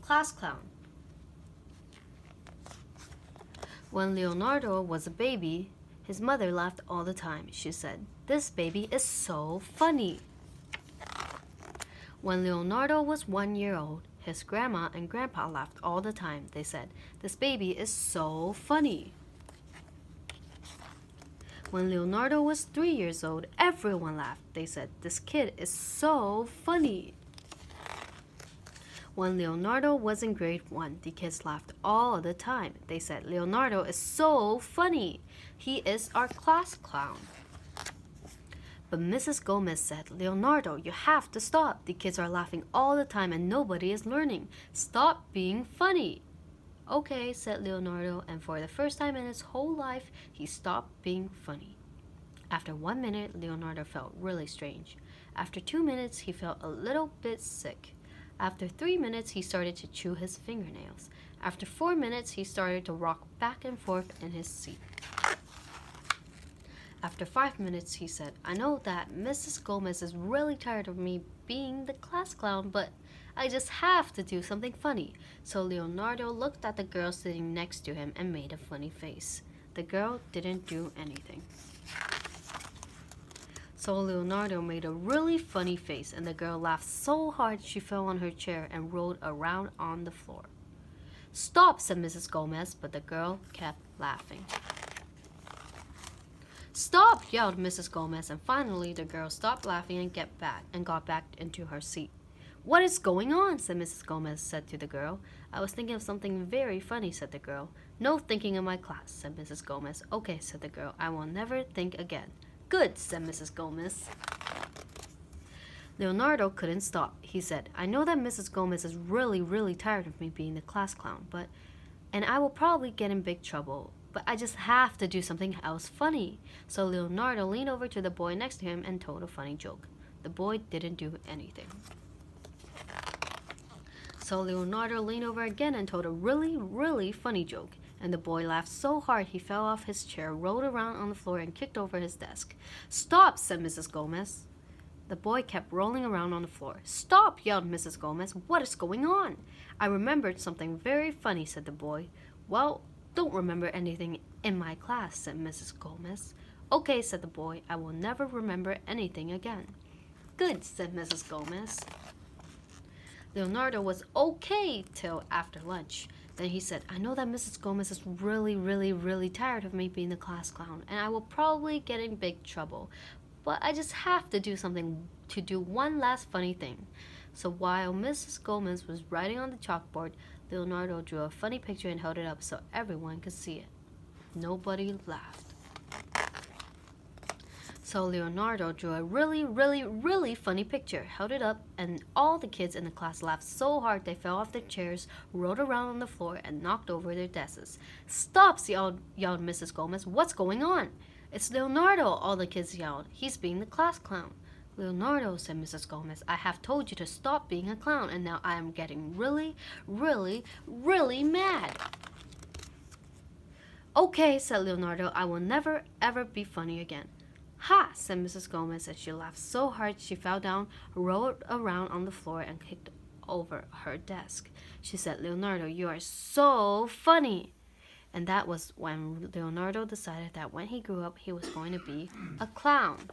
class clown. When Leonardo was a baby, his mother laughed all the time. She said, "This baby is so funny." When Leonardo was 1 year old, his grandma and grandpa laughed all the time. They said, "This baby is so funny." When Leonardo was 3 years old, everyone laughed. They said, "This kid is so funny." When Leonardo was in grade 1, the kids laughed all the time. They said, "Leonardo is so funny. He is our class clown." But Mrs. Gomez said, "Leonardo, you have to stop. The kids are laughing all the time and nobody is learning. Stop being funny." "Okay," said Leonardo, and for the first time in his whole life, he stopped being funny. After 1 minute, Leonardo felt really strange. After 2 minutes, he felt a little bit sick. After 3 minutes, he started to chew his fingernails. After 4 minutes, he started to rock back and forth in his seat. After 5 minutes, he said, "I know that Mrs. Gomez is really tired of me being the class clown, but I just have to do something funny." So Leonardo looked at the girl sitting next to him and made a funny face. The girl didn't do anything. So Leonardo made a really funny face, and the girl laughed so hard she fell on her chair and rolled around on the floor. "Stop," said Mrs. Gomez, but the girl kept laughing. "Stop," yelled Mrs. Gomez, and finally the girl stopped laughing and got back into her seat. "What is going on?" said Mrs. Gomez said to the girl. "I was thinking of something very funny," said the girl. "No thinking in my class," said Mrs. Gomez. "Okay," said the girl. "I will never think again." "Good," said Mrs. Gomez. Leonardo couldn't stop. He said, "I know that Mrs. Gomez is really tired of me being the class clown, and I will probably get in big trouble. But I just have to do something else funny." So Leonardo leaned over to the boy next to him and told a funny joke. The boy didn't do anything. So Leonardo leaned over again and told a really funny joke. And the boy laughed so hard he fell off his chair, rolled around on the floor, and kicked over his desk. "Stop," said Mrs. Gomez. The boy kept rolling around on the floor. "Stop," yelled Mrs. Gomez. "What is going on?" "I remembered something very funny," said the boy. "Well, don't remember anything in my class," said Mrs. Gomez. "Okay," said the boy. "I will never remember anything again." "Good," said Mrs. Gomez. Leonardo was okay till after lunch. Then he said, "I know that Mrs. Gomez is really tired of me being the class clown, and I will probably get in big trouble. But I just have to do something to do one last funny thing." So while Mrs. Gomez was writing on the chalkboard, Leonardo drew a funny picture and held it up so everyone could see it. Nobody laughed. So Leonardo drew a really funny picture, held it up, and all the kids in the class laughed so hard they fell off their chairs, rolled around on the floor, and knocked over their desks. "Stop!" yelled Mrs. Gomez. "What's going on?" "It's Leonardo!" all the kids yelled. "He's being the class clown." "Leonardo," said Mrs. Gomez, "I have told you to stop being a clown, and now I am getting really mad." "Okay," said Leonardo, "I will never ever be funny again." "Ha!" said Mrs. Gomez, and she laughed so hard she fell down, rolled around on the floor, and kicked over her desk. She said, "Leonardo, you are so funny." And that was when Leonardo decided that when he grew up, he was going to be a clown.